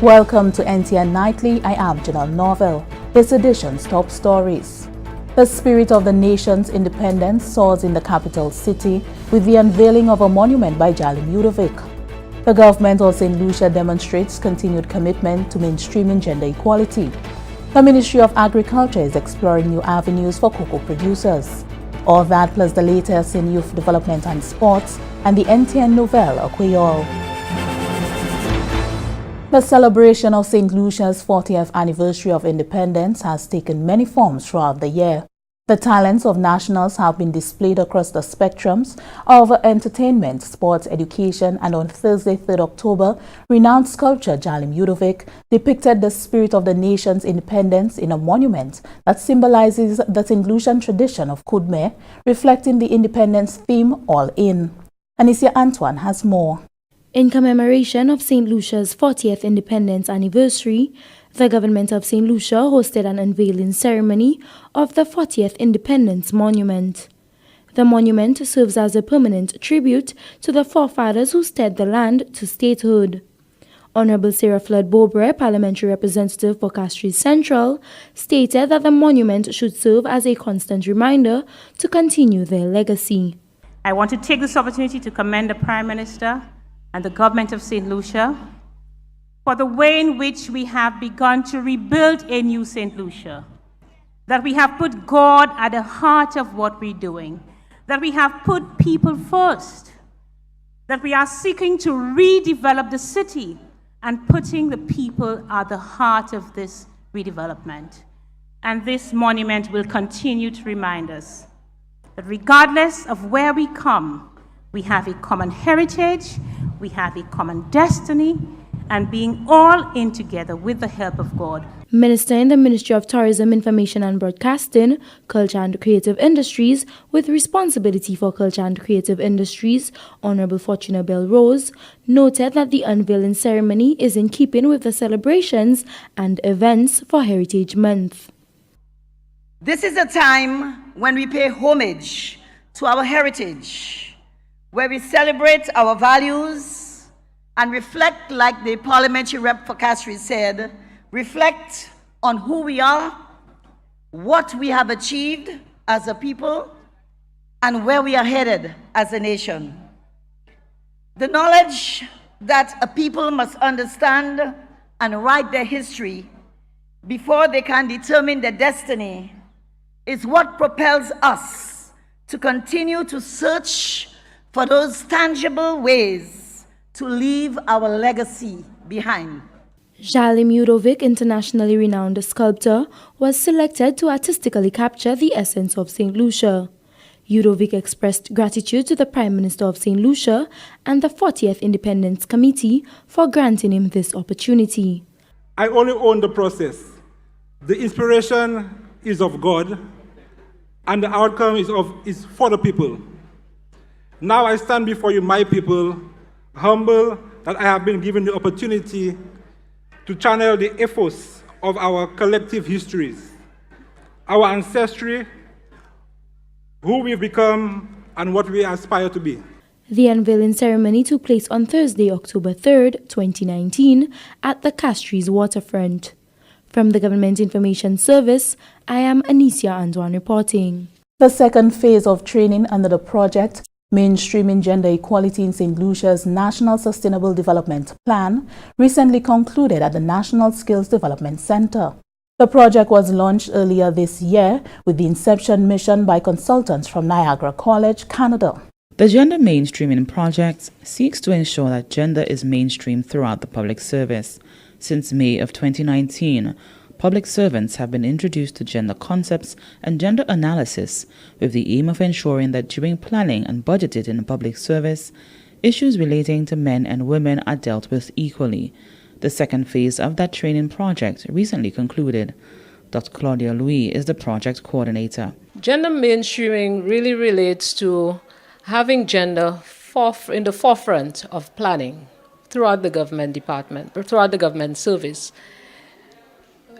Welcome to NTN Nightly. I am Janelle Norville. This edition's top stories. The spirit of the nation's independence soars in the capital city with the unveiling of a monument by Jallim Eudovic. The Government of Saint Lucia demonstrates continued commitment to mainstreaming gender equality. The Ministry of Agriculture is exploring new avenues for cocoa producers. All that plus the latest in youth development and sports and the NTN novel Unveiled. The celebration of St. Lucia's 40th anniversary of independence has taken many forms throughout the year. The talents of nationals have been displayed across the spectrums of entertainment, sports, education, and on Thursday, 3rd October, renowned sculptor Jallim Eudovic depicted the spirit of the nation's independence in a monument that symbolizes the St. Lucian tradition of Kudme, reflecting the independence theme All In. Anicia Antoine has more. In commemoration of St. Lucia's 40th independence anniversary, the Government of Saint Lucia hosted an unveiling ceremony of the 40th Independence Monument. The monument serves as a permanent tribute to the forefathers who steered the land to statehood. Honorable Sarah Flood Bobre, parliamentary representative for Castries Central, stated that the monument should serve as a constant reminder to continue their legacy. I want to take this opportunity to commend the Prime Minister and the Government of Saint Lucia for the way in which we have begun to rebuild a new Saint Lucia, that we have put God at the heart of what we're doing, that we have put people first, that we are seeking to redevelop the city and putting the people at the heart of this redevelopment. And this monument will continue to remind us that regardless of where we come, we have a common heritage, we have a common destiny, and being all in together with the help of God. Minister in the Ministry of Tourism, Information and Broadcasting, Culture and Creative Industries, with responsibility for culture and creative industries, Honorable Fortuna Bell Rose, noted that the unveiling ceremony is in keeping with the celebrations and events for Heritage Month. This is a time when we pay homage to our heritage, where we celebrate our values and reflect, like the parliamentary rep for Castries said, reflect on who we are, what we have achieved as a people, and where we are headed as a nation. The knowledge that a people must understand and write their history before they can determine their destiny is what propels us to continue to search for those tangible ways to leave our legacy behind. Jallim Eudovic, internationally renowned sculptor, was selected to artistically capture the essence of St. Lucia. Eudovic expressed gratitude to the Prime Minister of St. Lucia and the 40th Independence Committee for granting him this opportunity. I only own the process. The inspiration is of God, and the outcome is for the people. Now I stand before you, my people, humble that I have been given the opportunity to channel the efforts of our collective histories, our ancestry, who we've become, and what we aspire to be. The unveiling ceremony took place on Thursday, October 3rd, 2019, at the Castries waterfront. From the Government Information Service, I am Anicia Antoine reporting. The second phase of training under the project Mainstreaming Gender Equality in St. Lucia's National Sustainable Development Plan recently concluded at the National Skills Development Center. The project was launched earlier this year with the inception mission by consultants from Niagara College, Canada. The Gender Mainstreaming Project seeks to ensure that gender is mainstreamed throughout the public service. Since May of 2019, public servants have been introduced to gender concepts and gender analysis with the aim of ensuring that during planning and budgeting in public service, issues relating to men and women are dealt with equally. The second phase of that training project recently concluded. Dr. Claudia Louis is the project coordinator. Gender mainstreaming really relates to having gender in the forefront of planning throughout the government department, or throughout the government service.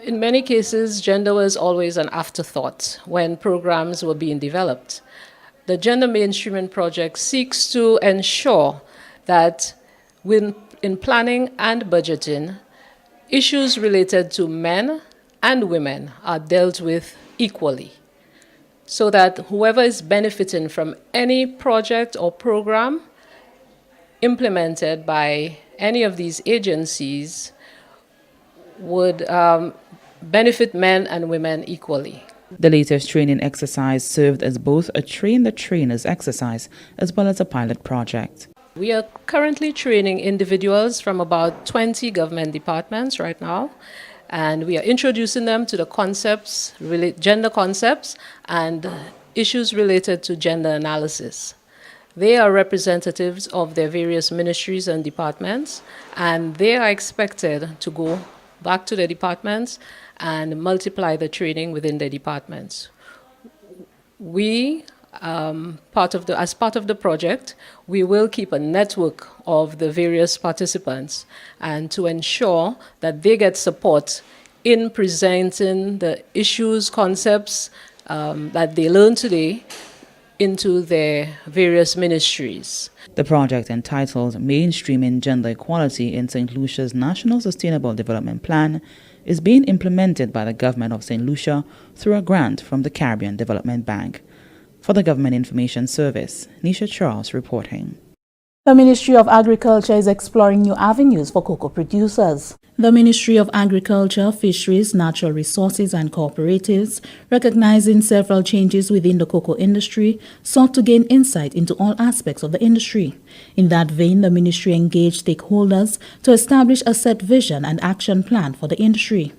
In many cases, gender was always an afterthought when programs were being developed. The Gender Mainstreaming Project seeks to ensure that in planning and budgeting, issues related to men and women are dealt with equally, so that whoever is benefiting from any project or program implemented by any of these agencies would benefit men and women equally. The latest training exercise served as both a train-the-trainers exercise as well as a pilot project. We are currently training individuals from about 20 government departments right now, and we are introducing them to the concepts, gender concepts, and issues related to gender analysis. They are representatives of their various ministries and departments, and they are expected to go back to their departments and multiply the training within their departments. We, as part of the project, we will keep a network of the various participants and to ensure that they get support in presenting the issues, concepts that they learn today into their various ministries. The project, entitled Mainstreaming Gender Equality in St. Lucia's National Sustainable Development Plan, is being implemented by the Government of Saint Lucia through a grant from the Caribbean Development Bank. For the Government Information Service, Nisha Charles reporting. The Ministry of Agriculture is exploring new avenues for cocoa producers. The Ministry of Agriculture, Fisheries, Natural Resources and Cooperatives, recognizing several changes within the cocoa industry, sought to gain insight into all aspects of the industry. In that vein, the ministry engaged stakeholders to establish a set vision and action plan for the industry.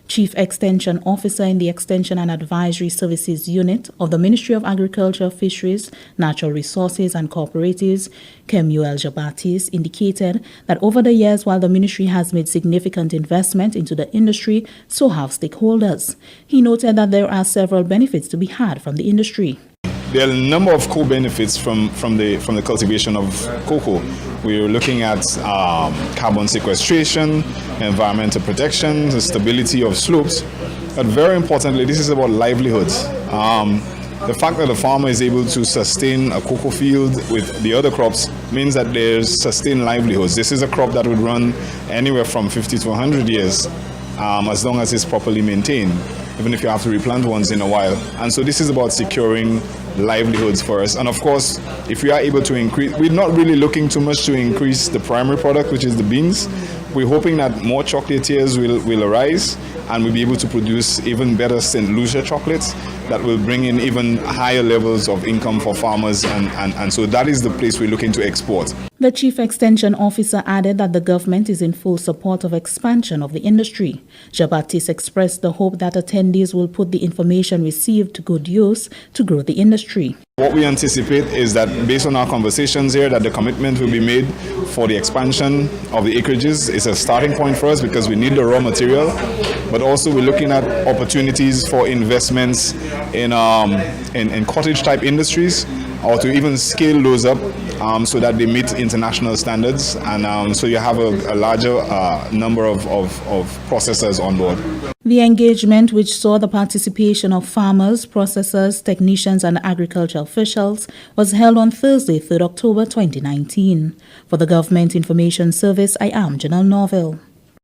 Chief Extension Officer in the Extension and Advisory Services Unit of the Ministry of Agriculture, Fisheries, Natural Resources and Cooperatives, Kemuel Jabatis, indicated that over the years, while the ministry has made significant investment into the industry, so have stakeholders. He noted that there are several benefits to be had from the industry. There are a number of co-benefits from the cultivation of cocoa. We're looking at carbon sequestration, environmental protection, the stability of slopes, but very importantly, this is about livelihoods. The fact that the farmer is able to sustain a cocoa field with the other crops means that there's sustained livelihoods. This is a crop that would run anywhere from 50 to 100 years, as long as it's properly maintained, even if you have to replant once in a while. And so this is about securing livelihoods for us. And of course, if we are able to increase, we're not really looking too much to increase the primary product, which is the beans. We're hoping that more chocolatiers will arise and we'll be able to produce even better St. Lucia chocolates that will bring in even higher levels of income for farmers, and so that is the place we're looking to export. The Chief Extension Officer added that the government is in full support of expansion of the industry. Jabatis expressed the hope that attendees will put the information received to good use to grow the industry. What we anticipate is that based on our conversations here, that the commitment will be made for the expansion of the acreages. It's a starting point for us because we need the raw material, but also we're looking at opportunities for investments in cottage type industries, or to even scale those up so that they meet international standards, and so you have a larger number of processors on board. The engagement, which saw the participation of farmers, processors, technicians and agricultural officials, was held on Thursday, 3rd October 2019. For the Government Information Service, I am Janelle Norville.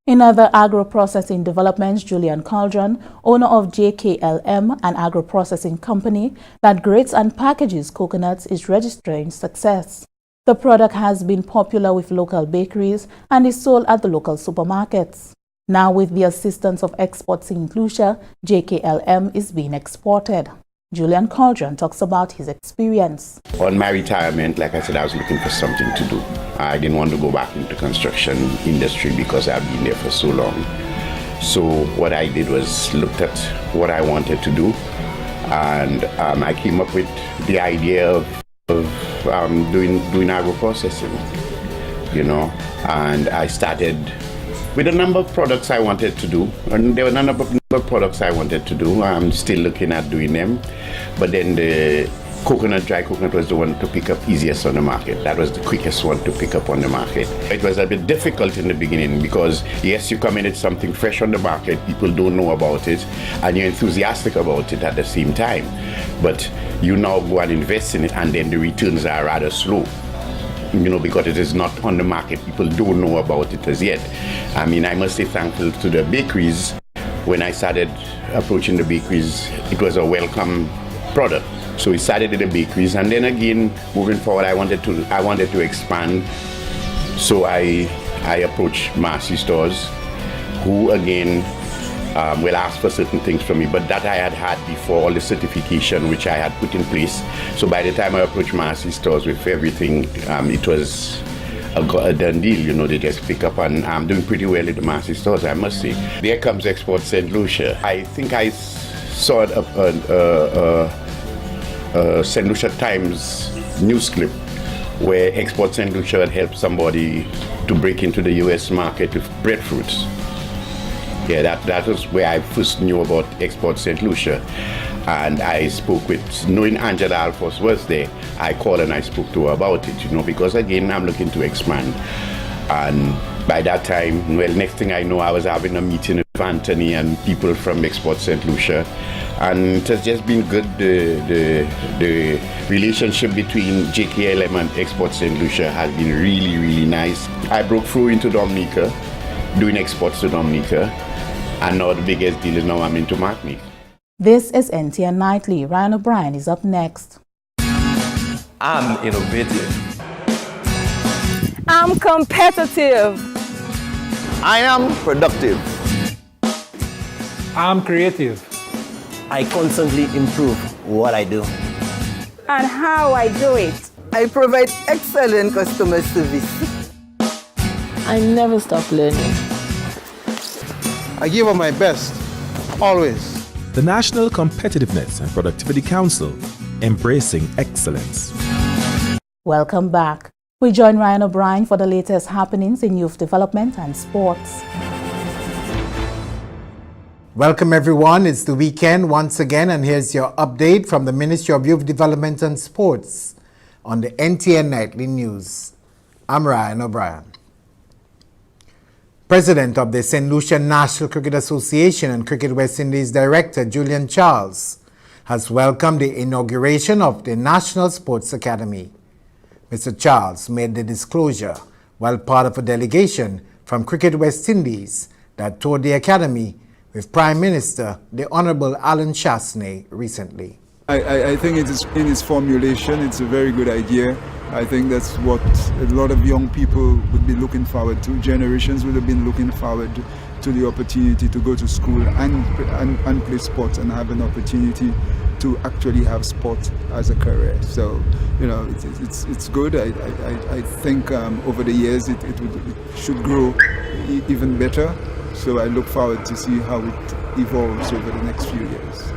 In other agro-processing developments, Julian Caldron, owner of JKLM, an agro-processing company that grades and packages coconuts, is registering success. The product has been popular with local bakeries and is sold at the local supermarkets. Now, with the assistance of Export Saint Lucia, JKLM is being exported. Julian Caldron talks about his experience. On my retirement, like I said, I was looking for something to do. I didn't want to go back into construction industry because I've been there for so long. So what I did was looked at what I wanted to do, and I came up with the idea of doing agro-processing, and I started with a number of products I wanted to do, and there were a number of products I wanted to do. I'm still looking at doing them, but then the dry coconut was the one to pick up easiest on the market. That was the quickest one to pick up on the market. It was a bit difficult in the beginning because yes, you come in with something fresh on the market, people don't know about it, and you're enthusiastic about it at the same time. But you now go and invest in it, and then the returns are rather slow. because it is not on the market. People don't know about it as yet. I mean, I must say thankful to the bakeries. When I started approaching the bakeries, it was a welcome product. So we started at the bakeries, and then again, moving forward, I wanted to expand. So I approached Marcy stores, who again will ask for certain things from me, but that I had before, all the certification which I had put in place. So by the time I approached Marcy stores with everything, it was a done deal. They just pick up, and I'm doing pretty well at the Marcy stores, I must say. There comes Export Saint Lucia. I think I saw a Saint Lucia Times news clip where Export Saint Lucia had helped somebody to break into the US market with breadfruits. Yeah, that was where I first knew about Export Saint Lucia. And I spoke with, knowing Angela Alphonse was there, I called and I spoke to her about it, because again, I'm looking to expand. And by that time, next thing I know, I was having a meeting with Anthony and people from Export Saint Lucia. And it has just been good. The relationship between JKLM and Export Saint Lucia has been really, really nice. I broke through into Dominica, doing exports to Dominica. And now the biggest deal is now I'm into Martinique. This is NTN Nightly. Ryan O'Brien is up next. I'm innovative. I'm competitive. I am productive. I'm creative. I constantly improve what I do. And how I do it. I provide excellent customer service. I never stop learning. I give her my best, always. The National Competitiveness and Productivity Council, embracing excellence. Welcome back. We join Ryan O'Brien for the latest happenings in youth development and sports. Welcome everyone. It's the weekend once again, and here's your update from the Ministry of Youth Development and Sports on the NTN Nightly News. I'm Ryan O'Brien. President of the Saint Lucia National Cricket Association and Cricket West Indies Director Julian Charles has welcomed the inauguration of the National Sports Academy. Mr. Charles made the disclosure while part of a delegation from Cricket West Indies that toured the academy with Prime Minister the Honorable Alan Chasney recently. I think it is in its formulation, it's a very good idea. I think that's what a lot of young people would be looking forward to. Generations would have been looking forward to the opportunity to go to school and play sports and have an opportunity to actually have sport as a career. So, it's good. I think over the years it should grow even better. So I look forward to see how it evolves over the next few years.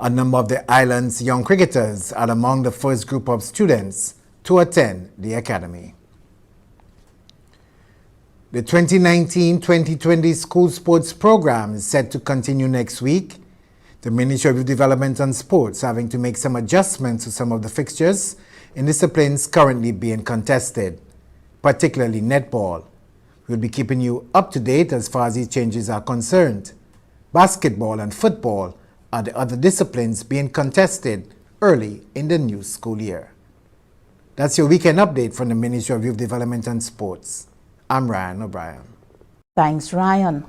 A number of the island's young cricketers are among the first group of students to attend the academy. The 2019-2020 school sports program is set to continue next week. The Ministry of Youth Development and Sports having to make some adjustments to some of the fixtures in disciplines currently being contested, particularly netball. We'll be keeping you up to date as far as these changes are concerned. Basketball and football are the other disciplines being contested early in the new school year. That's your weekend update from the Ministry of Youth Development and Sports. I'm Ryan O'Brien. Thanks, Ryan.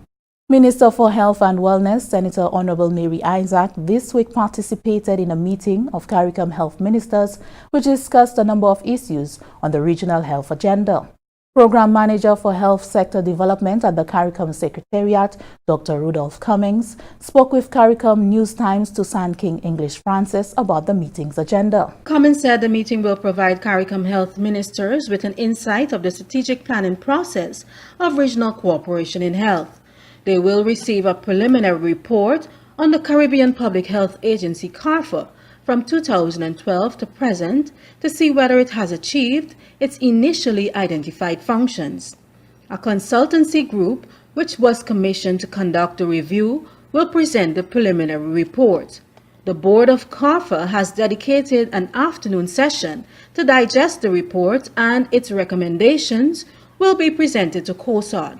Minister for Health and Wellness, Senator Honorable Mary Isaac, this week participated in a meeting of CARICOM health ministers, which discussed a number of issues on the regional health agenda. Program Manager for Health Sector Development at the CARICOM Secretariat, Dr. Rudolph Cummings, spoke with CARICOM News Times to San King English Francis about the meeting's agenda. Cummings said the meeting will provide CARICOM health ministers with an insight of the strategic planning process of regional cooperation in health. They will receive a preliminary report on the Caribbean Public Health Agency, CARFA, from 2012 to present to see whether it has achieved its initially identified functions. A consultancy group, which was commissioned to conduct a review, will present the preliminary report. The board of CARFA has dedicated an afternoon session to digest the report, and its recommendations will be presented to COSAD.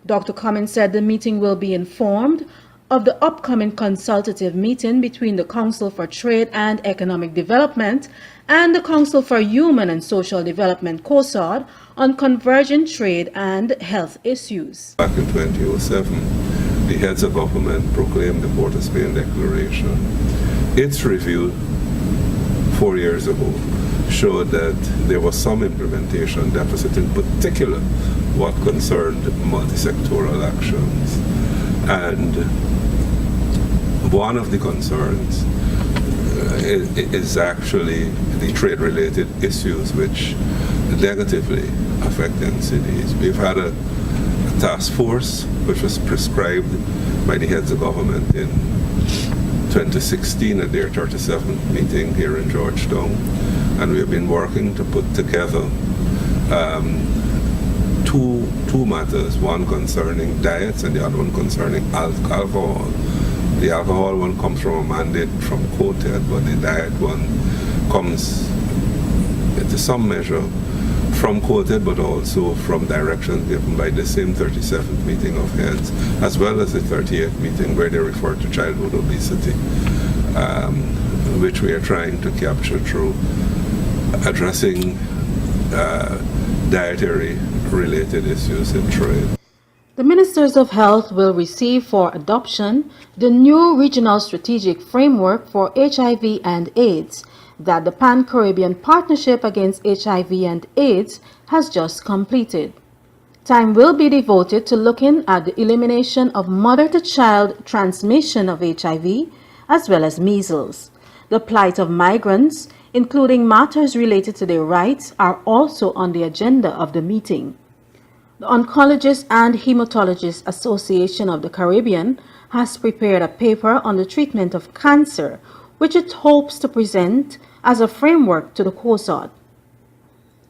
Dr. Cummings said the meeting will be informed of the upcoming consultative meeting between the Council for Trade and Economic Development and the Council for Human and Social Development COSOD on convergent trade and health issues. Back in 2007, the heads of government proclaimed the Port of Spain Declaration. Its review 4 years ago showed that there was some implementation deficit, in particular what concerned multi-sectoral actions. And one of the concerns is actually the trade-related issues which negatively affect NCDs. We've had a task force which was prescribed by the heads of government in 2016 at their 37th meeting here in Georgetown, and we have been working to put together two matters, one concerning diets and the other one concerning alcohol. The alcohol one comes from a mandate from COTED, but the diet one comes to some measure from COTED, but also from directions given by the same 37th meeting of heads, as well as the 38th meeting where they refer to childhood obesity, which we are trying to capture through addressing dietary-related issues in trade. The Ministers of Health will receive for adoption the new Regional Strategic Framework for HIV and AIDS that the Pan-Caribbean Partnership Against HIV and AIDS has just completed. Time will be devoted to looking at the elimination of mother-to-child transmission of HIV as well as measles. The plight of migrants, including matters related to their rights, are also on the agenda of the meeting. The Oncologists and Hematologists Association of the Caribbean has prepared a paper on the treatment of cancer, which it hopes to present as a framework to the COSOD.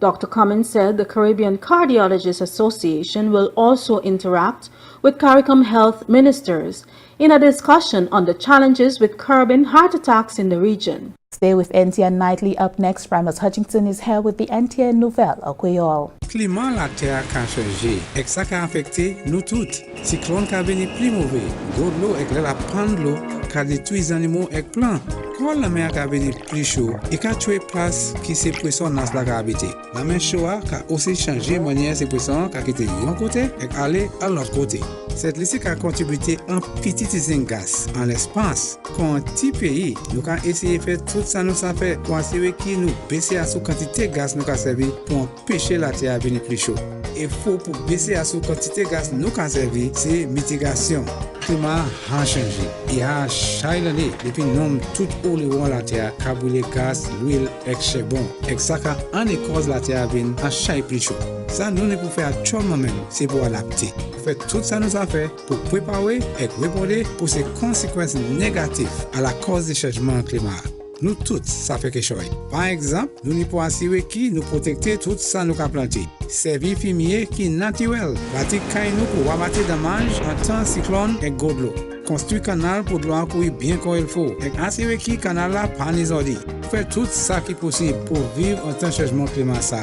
Dr. Cummins said the Caribbean Cardiologists Association will also interact with CARICOM health ministers in a discussion on the challenges with curbing heart attacks in the region. Stay with NTN Nightly. Up next, Primus Hutchinson is here with the NTN Nouvelle au Creole. Climat la terre a changé et ça a affecté nous toutes. Cyclone a venu plus mauvais. Gros de l'eau et la panne de l'eau qui a détruit les animaux et plants. Quand la mer a venu plus chaud et qui a tué place qui s'est pression dans la habité. La mer chaude a aussi changé manière ces pressions qui a quitté d'un côté et aller à l'autre côté. Cette liste a contribué en petit gaz en l'espace. Quand un petit pays, nous avons essayé de faire tout ça nous a fait pour assurer que nous baisser à sous quantité de gaz nous a servi pour empêcher la terre à venir plus chaud. Et faut pour baisser à sous quantité de gaz nous a servi, c'est mitigation. Le climat a changé. Il y a chaque année, depuis nous tout où le vent la terre, brûler gaz, l'huile et charbon. Et ça a en cause la terre à venir à chaque plus chaud. Ça nous ne pouvons faire tout même, c'est pour adapter. Fait tout ça nous a fait pour préparer et répondre pour ces conséquences négatives à la cause du changement climatique. Nous tous, ça fait quelque chose. Par exemple, nous ne pouvons assurer que nous protéger tout ça nous avons planté. Servir fumier qui est naturel. Bâtir nous pour abattre des dommages en temps cyclone et gros de l'eau. Construire canal pour de l'eau courir bien comme il faut. Et assurer que le canal là pas désordre. Faire tout ça qui est possible pour vivre en temps de changement climatique.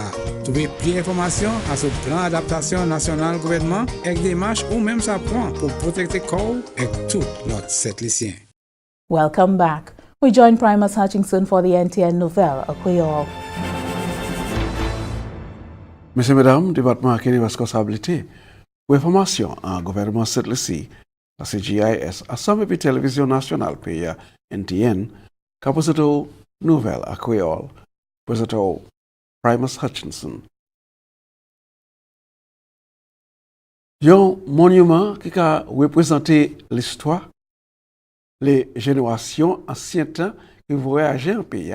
Trouver plus d'informations à ce plan d'adaptation national gouvernement et des démarches ou même ça prend pour protéger le corps et tout l'autre satellitien. Welcome back. We join Primus Hutchinson for the NTN Nouvelle au Creole. Messieurs, Mesdames, département qui est responsabilité pour information en gouvernement Saint Lucia, la CGIS, Assemblée de télévision nationale pays NTN, caposato Nouvelle au Creole, présentant Primus Hutchinson. Un monument qui a représenté l'histoire, les générations anciennes qui voyageaient en pays,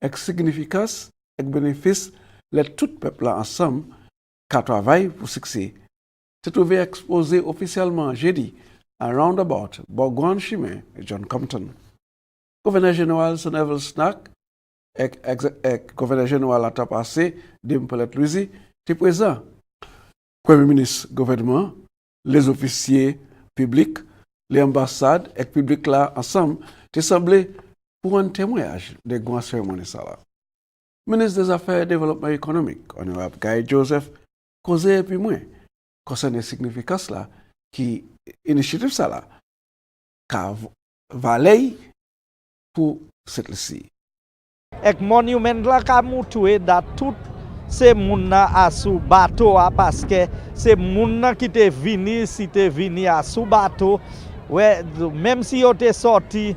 avec significance et bénéfice, les tout peuple ensemble qui travaillent pour succès. Se trouvé exposé officiellement jeudi à Roundabout, Bourgogne Chemin et John Compton. Gouverneur général Sonnevel Snack et gouverneur général à temps passé, Dimpolet Louisi, étaient présents. Premier ministre, gouvernement, les officiers publics, les ambassades et le public là ensemble, te semblé pour un témoignage de grandes cérémonies. Ministre des Affaires et Développement économique, honorable Guy Joseph, causé et puis moins, concernant la significance là, qui initiative ça là, ka valey pour cette lisi. Ek monument la ka moutwe da tout se moun na asou bateau a parce que se moun na qui te vini si te vini asou bateau ouais même si yo te sorti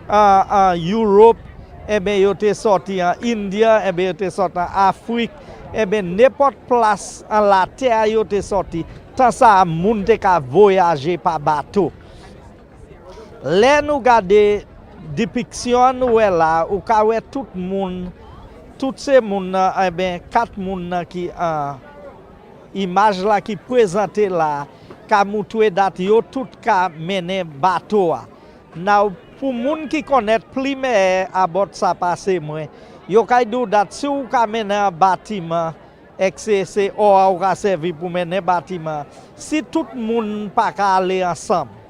en Europe eh ben yo te sorti en India eh ben yo te sorti en Afrique eh ben n'importe place en la terre yo te sorti tant ça moun te ka voyager par bateau. Là nous garder depiction nou là ou ka wè tout moun tout ces moun eh ben quatre moun qui image là qui présenté là ka moutwe dat yo tout ka mené bateau. Now pour moun qui connaît primaire à bord ça passé moi yo kay dou dat si ou ka mené un bâtiment et c'est ou ka servi pour mener bâtiment si tout moun pas ka aller ensemble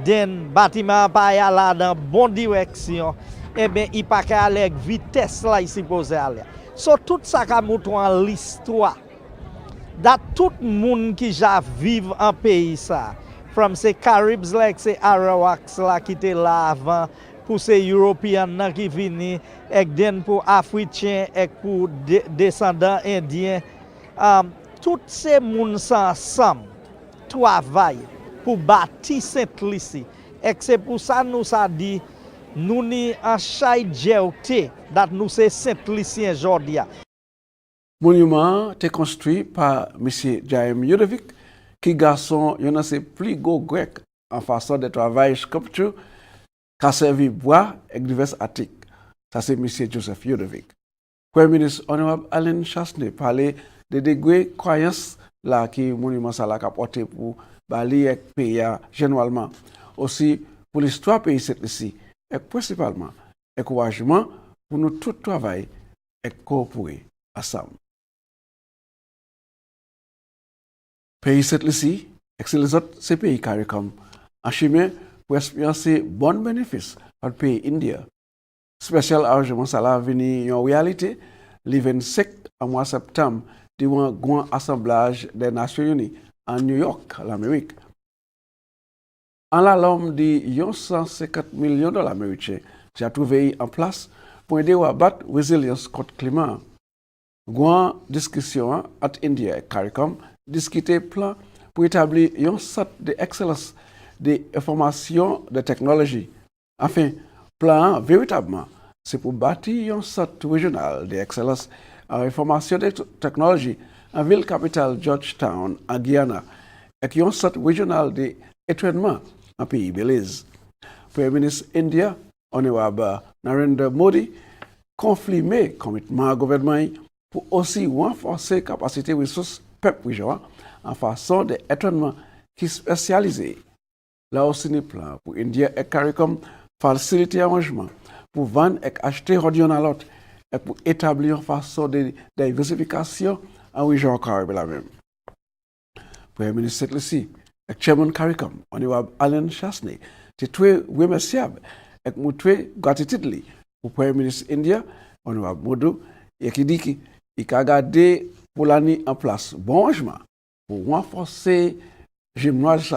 den bâtiment pa y aller dans bonne direction eh ben il pas qu'à aller avec vitesse là il supposé aller so tout ça ka montre en l'histoire that tout monde qui ja vive en pays ça from ces Caribs like ces Arawaks là qui étaient là avant pour ces Européens qui vini et den pour Africains et pour descendants indiens tout ces monde ensemble travaillent pour bâtir Saint Lucie. Et c'est pour ça nous ça dit nous ni en chay djeuté dat nous c'est Saint Lucien Jordia. Monument était construit par M. Jallim Eudovic qui garçon yon a ses plus gros grec en façon de travail sculpture qu'a servi bois et divers articles. Ça c'est M. Joseph Eudovic. Premier ministre honorable Alain Chasney parlait de degrés croyances là qui monument ça l'a apporté pour Bali et pays généralement aussi pour l'histoire pays cette ici et principalement encouragement pour nous tout travail et coopérer ensemble. Pays cette ici excellent les autres ces pays CARICOM en chemin pour expériencer bon bénéfice par pays India. Spécial arrangement ça l'a venu en réalité le 25 en mois septembre durant un grand assemblage des Nations Unies en New York, l'Amérique. En la l'homme de 150 millions de l'Américain, j'ai trouvé en place pour aider à battre la résilience contre le climat. Grande discussion entre India et CARICOM discuter plan pour établir un centre d'excellence de information de technologie. Enfin, plan véritablement, c'est pour bâtir un centre régional d'excellence en information de technologie en ville capitale Georgetown, en Guyana, et un centre régional d'entraînement en pays Belize. Premier ministre India, honorable Narendra Modi, confirmé committement au gouvernement pour aussi renforcer la capacité de ressources peuple régional en façon d'entraînement qui est spécialisé. Là aussi, le plan pour India et CARICOM faciliter l'arrangement pour vendre et acheter radion à l'autre et pour établir une façon de diversification en région Caraïbe la même. Premier ministre Saint Lucie et chairman CARICOM, honorable Alain Chasney, c'est très remerciable et nous très gratitude pour Premier ministre India, honorable Modou, et qui dit qu'il a gardé pour l'année en place bon rangement pour renforcer gymnase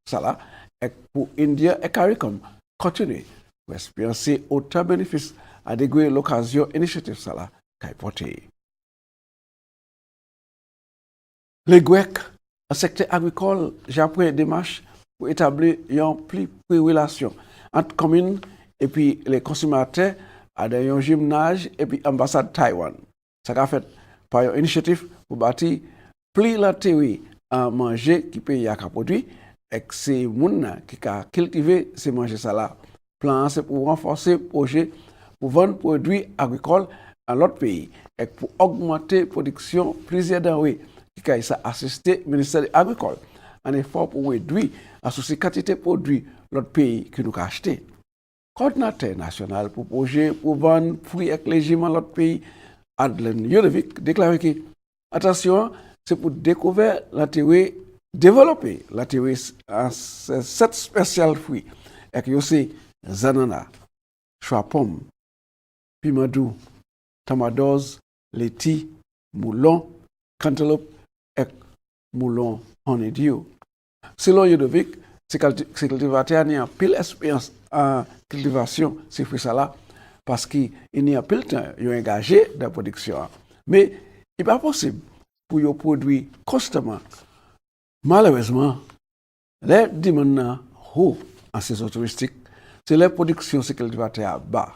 ça et pour India et CARICOM continuer pour expériencer autant de bénéfices à dégoûter l'occasion initiative ça là qu'a porté. Les Grecs, en secteur agricole, j'ai appris des démarches pour établir une plus relation entre communes et puis les consommateurs à un gymnase et puis ambassade Taïwan. Ça a fait par une initiative pour bâtir plus la théorie à manger qui paye à produit et que c'est gens qui a cultivé ces manger ça là. Plan c'est pour renforcer le projet pour vendre produits agricoles à l'autre pays et pour augmenter la production plusieurs denrées qui a assisté le ministère de l'Agriculture en effort pour réduire la quantité de produits l'autre pays qui nous a acheté. Coordinateur national pour projet pour vendre fruits et légumes à l'autre pays, Jallim Eudovic déclaré que attention, c'est pour découvrir la théorie, développer la théorie en sept spéciales fruits et que aussi zanana, choix pomme, pimadou, tamadoz, laiti, moulon, cantaloupe et moulon honeydew. Selon Eudovic, c'est cultivateur ni a pile expérience en cultivation c'est pour ça là parce qu'il n'y a pas le temps ils ont engagé dans la production mais il n'est pas possible pour y produire constamment malheureusement les demandes haut en saison touristique c'est la production c'est cultivateur bas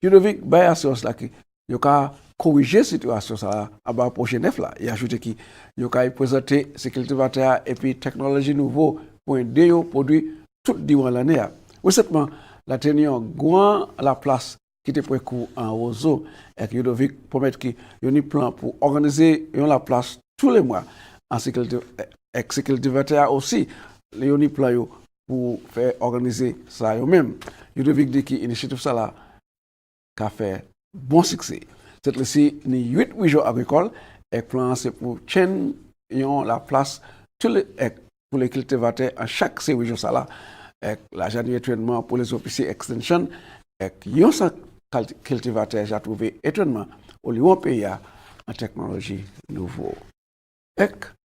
Eudovic bay assurance là qui yo ka corriger situation ça à bas prochain neuf là et ajouter qui yo ka présenter ces cultivateurs et puis technologie nouveau pour aider yo produit tout durant l'année récemment la tenir grand la place qui était prévu en Roseau et Eudovic promettre que yo ni plan pour organiser la place tous les mois en cultivateur aussi yo ni plan yo pour faire organiser ça yo même Eudovic dit que initiative ça là qu'a fait bon succès. Cette fois-ci, ni 8 régions agricoles et plan c'est pour chaîne la place pour les cultivateurs à chaque ces régions ça là et la janvier traitement pour les officiers extension et yon sa cultivateur j'ai trouvé étonnement au lieu pays en technologie nouveau. Et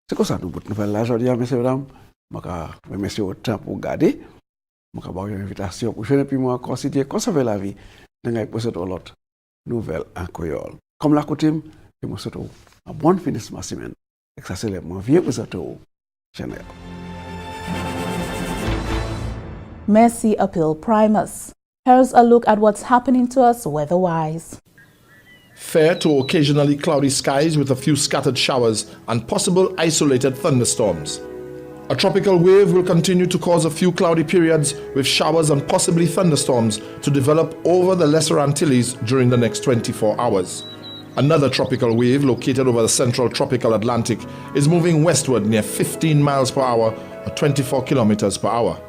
c'est comme ça nous bout nouvelle là aujourd'hui messieurs mesdames. Maka remercier autant pour garder. Maka ba une invitation pour jeune puis moi considérer conserver la vie. Nous poser l'autre nouvelle en créole. Comme la coutume, je vous souhaite un bon finissement de semaine. Et ça, c'est le moins vieux présentateur Chanel. Merci, Appeal Primus. Here's a look at what's happening to us weather-wise. Fair to occasionally cloudy skies with a few scattered showers and possible isolated thunderstorms. A tropical wave will continue to cause a few cloudy periods with showers and possibly thunderstorms to develop over the Lesser Antilles during the next 24 hours. Another tropical wave located over the central tropical Atlantic is moving westward near 15 miles per hour or 24 kilometers per hour.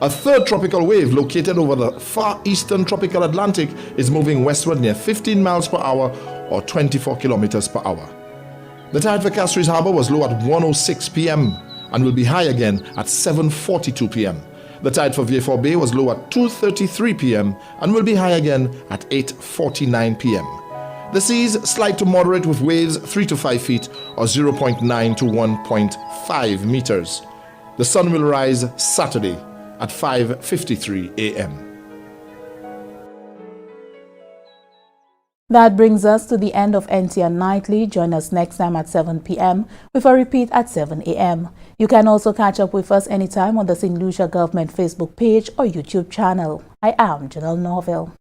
A third tropical wave located over the far eastern tropical Atlantic is moving westward near 15 miles per hour or 24 kilometers per hour. The tide for Castries Harbour was low at 1:06 p.m. and will be high again at 7:42 p.m. The tide for Vieux-Fort Bay was low at 2:33 p.m. and will be high again at 8:49 p.m. The seas slight to moderate with waves 3 to 5 feet or 0.9 to 1.5 meters. The sun will rise Saturday at 5:53 a.m. That brings us to the end of NTN Nightly. Join us next time at 7 p.m. with a repeat at 7 a.m. You can also catch up with us anytime on the St. Lucia Government Facebook page or YouTube channel. I am Jallim Eudovic.